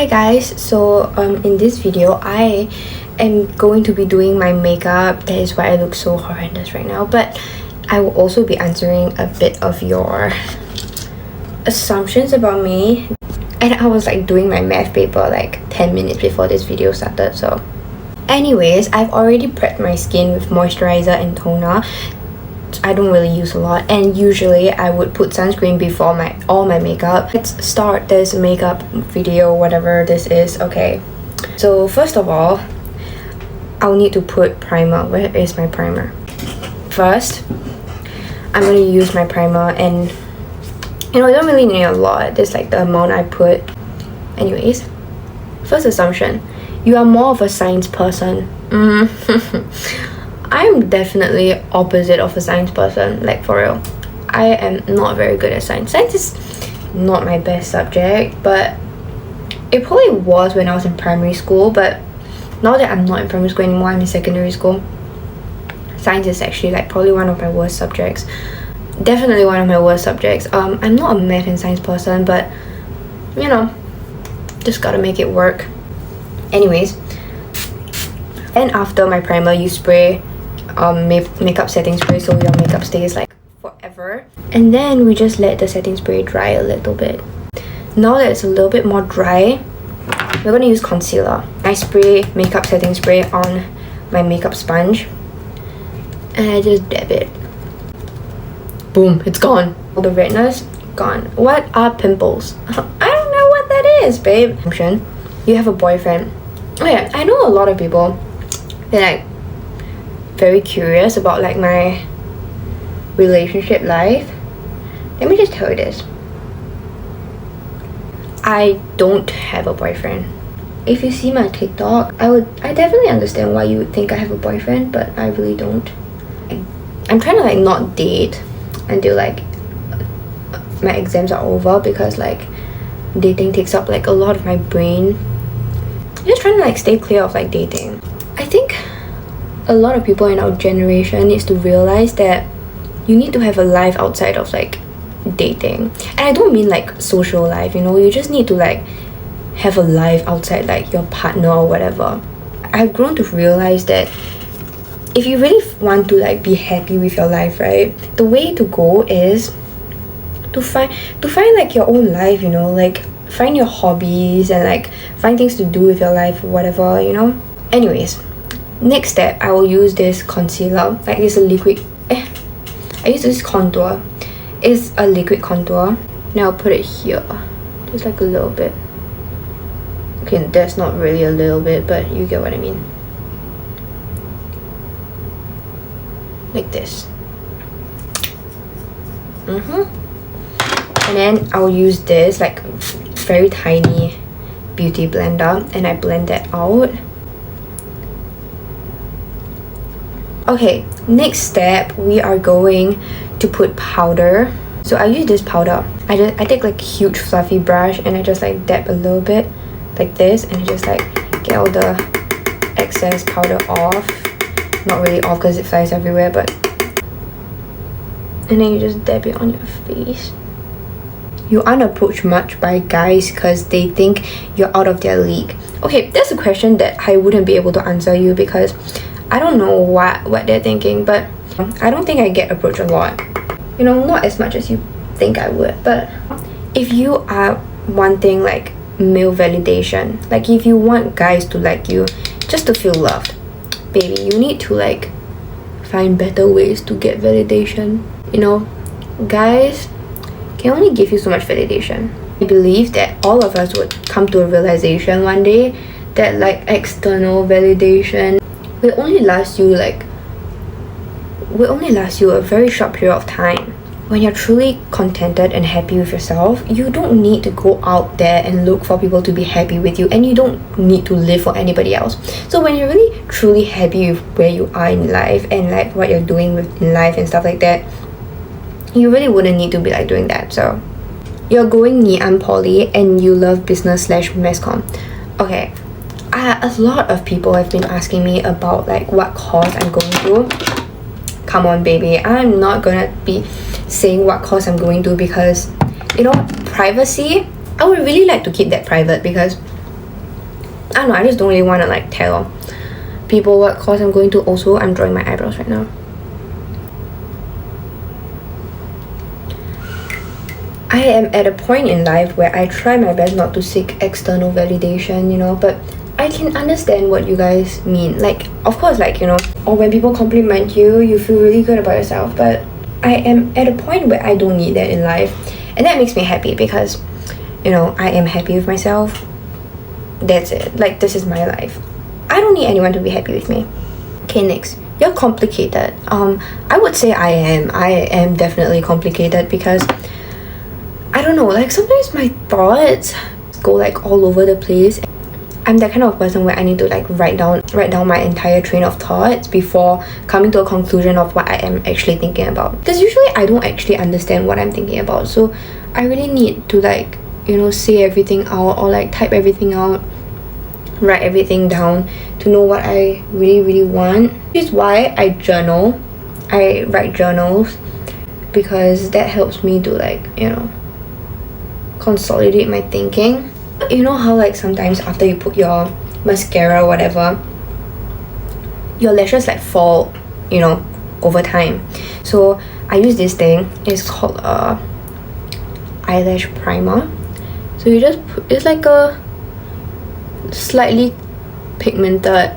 Hi guys, so in this video I am going to be doing my makeup. That is why I look so horrendous right now, but I will also be answering a bit of your assumptions about me. And I was like doing my math paper like 10 minutes before this video started. So anyways, I've already prepped my skin with moisturizer and toner. I don't really use a lot, and usually I would put sunscreen before all my makeup. Let's start this makeup video, whatever this is. Okay, so first of all, I'll need to put primer. Where is my primer? First, I'm going to use my primer, and I don't really need a lot. This like the amount I put. Anyways, first assumption, you are more of a science person. I'm definitely opposite of a science person, like for real. I am not very good at science. Science is not my best subject, but it probably was when I was in primary school, but now that I'm not in primary school anymore, I'm in secondary school. Science is actually like probably one of my worst subjects. Definitely one of my worst subjects. I'm not a math and science person, but just gotta make it work. Anyways, and after my primer, you spray makeup setting spray so your makeup stays like forever, and then we just let the setting spray dry a little bit. Now that it's a little bit more dry, we're going to use concealer. I spray makeup setting spray on my makeup sponge and I just dab it. Boom, it's gone. All the redness gone. What are pimples? I don't know what that is, babe. You have a boyfriend. Oh yeah, I know a lot of people, they're like very curious about like my relationship life. Let me just tell you this, I don't have a boyfriend. If you see my TikTok, I definitely understand why you would think I have a boyfriend, but I really don't. I'm trying to like not date until like my exams are over, because like dating takes up like a lot of my brain. I'm just trying to like stay clear of like dating. I think a lot of people in our generation needs to realize that you need to have a life outside of like dating. And I don't mean like social life, you just need to like have a life outside like your partner or whatever. I've grown to realize that if you really want to like be happy with your life, right, the way to go is to find like your own life, like find your hobbies and like find things to do with your life, whatever, Anyways, next step, I will use this concealer, like this liquid. I use this contour. It's a liquid contour. Now I'll put it here, just like a little bit. Okay, that's not really a little bit, but you get what I mean. Like this. And then I'll use this like very tiny beauty blender, and I blend that out. Okay, next step, we are going to put powder. So I use this powder. I take like a huge fluffy brush and I just like dab a little bit like this, and I just like get all the excess powder off. Not really off because it flies everywhere, but and then you just dab it on your face. You aren't approached much by guys because they think you're out of their league. Okay, that's a question that I wouldn't be able to answer you, because I don't know what they're thinking, but I don't think I get approached a lot. Not as much as you think I would. But if you are wanting like male validation, like if you want guys to like you just to feel loved, baby, you need to like find better ways to get validation. Guys can only give you so much validation. I believe that all of us would come to a realization one day that like external validation will only last you a very short period of time. When you're truly contented and happy with yourself, you don't need to go out there and look for people to be happy with you, and you don't need to live for anybody else. So when you're really truly happy with where you are in life and like what you're doing in life and stuff like that, you really wouldn't need to be like doing that. So you're going Ngee Poly and you love business/mass comm. Okay, a lot of people have been asking me about like what course I'm going to. Come on, baby, I'm not gonna be saying what course I'm going to, because privacy, I would really like to keep that private, because I don't know, I just don't really want to like tell people what course I'm going to. Also, I'm drawing my eyebrows right now. I am at a point in life where I try my best not to seek external validation, you know, but I can understand what you guys mean. Like, of course, like, you know, or when people compliment you, you feel really good about yourself, but I am at a point where I don't need that in life, and that makes me happy because, you know, I am happy with myself. That's it. Like, this is my life. I don't need anyone to be happy with me. Okay, next. You're complicated. I would say I am definitely complicated because I don't know, like sometimes my thoughts go like all over the place. I'm that kind of person where I need to like write down my entire train of thoughts before coming to a conclusion of what I am actually thinking about. Because usually I don't actually understand what I'm thinking about. So I really need to like, you know, say everything out or like type everything out, write everything down to know what I really want. Which is why I journal. I write journals because that helps me to like, you know, consolidate my thinking. You know how like sometimes after you put your mascara or whatever, your lashes like fall, you know, over time. So I use this thing. It's called eyelash primer. So you just put, it's like a slightly pigmented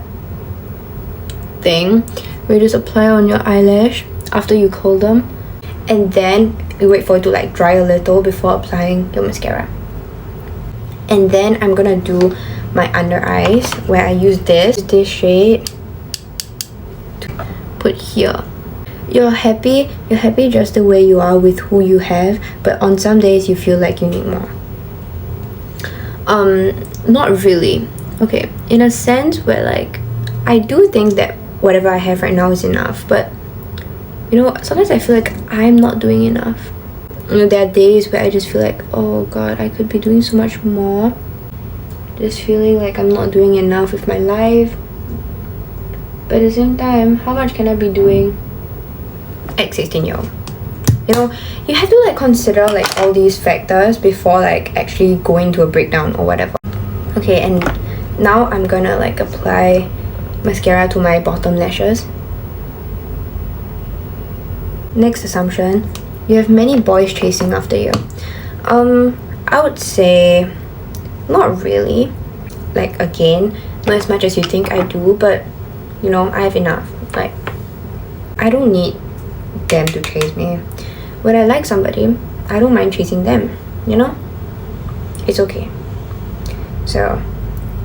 thing where you just apply on your eyelash after you curl them, and then you wait for it to like dry a little before applying your mascara. And then I'm gonna do my under eyes where I use this shade to put here. You're happy just the way you are with who you have, but on some days you feel like you need more. Not really. Okay, in a sense where like I do think that whatever I have right now is enough, but you know, sometimes I feel like I'm not doing enough. You know, there are days where I just feel like, oh god, I could be doing so much more. Just feeling like I'm not doing enough with my life. But at the same time, how much can I be doing at 16-year-old? You know, you have to like consider like all these factors before like actually going to a breakdown or whatever. Okay, and now I'm gonna like apply mascara to my bottom lashes. Next assumption. You have many boys chasing after you. I would say not really. Like, again, not as much as you think I do, but you know, I have enough. Like, I don't need them to chase me. When I like somebody, I don't mind chasing them, you know? It's okay. So,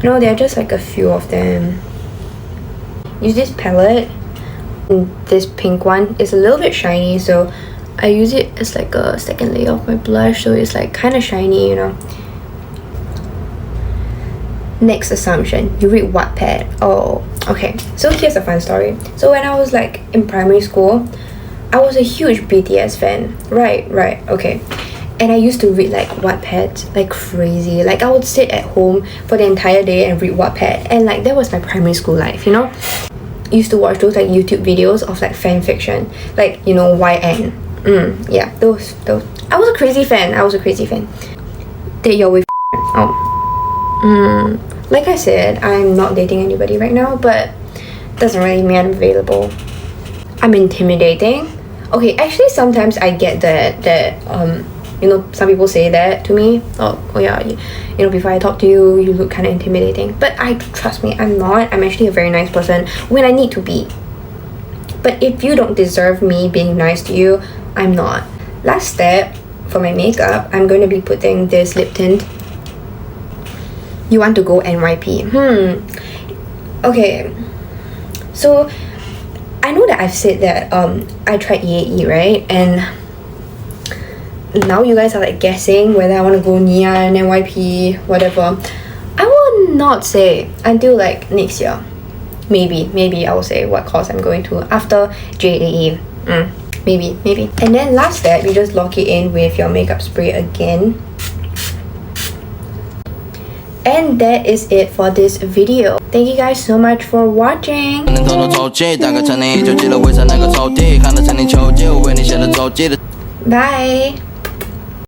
you know, there are just like a few of them. Use this palette. This pink one is a little bit shiny, so I use it as like a second layer of my blush, so it's like kind of shiny, you know. Next assumption, you read Wattpad. Oh, okay. So here's a fun story. So when I was like in primary school, I was a huge BTS fan. Right, okay. And I used to read like Wattpad like crazy. Like I would sit at home for the entire day and read Wattpad, and like that was my primary school life, you know. I used to watch those like YouTube videos of like fan fiction, like, you know, YN. Yeah, those. I was a crazy fan. That you're with. Like I said, I'm not dating anybody right now, but doesn't really mean I'm available. I'm intimidating. Okay, actually sometimes I get that you know, some people say that to me. Oh yeah, you know, before I talk to you, you look kind of intimidating. But trust me, I'm not. I'm actually a very nice person when I need to be. But if you don't deserve me being nice to you, I'm not. Last step, for my makeup, I'm going to be putting this lip tint. You want to go NYP. Okay. So, I know that I've said that I tried EAE, right? And now you guys are like guessing whether I want to go NIA, NYP, whatever. I will not say until like next year. Maybe I will say what course I'm going to after JAE. Maybe. And then last step, you just lock it in with your makeup spray again. And that is it for this video. Thank you guys so much for watching. Bye.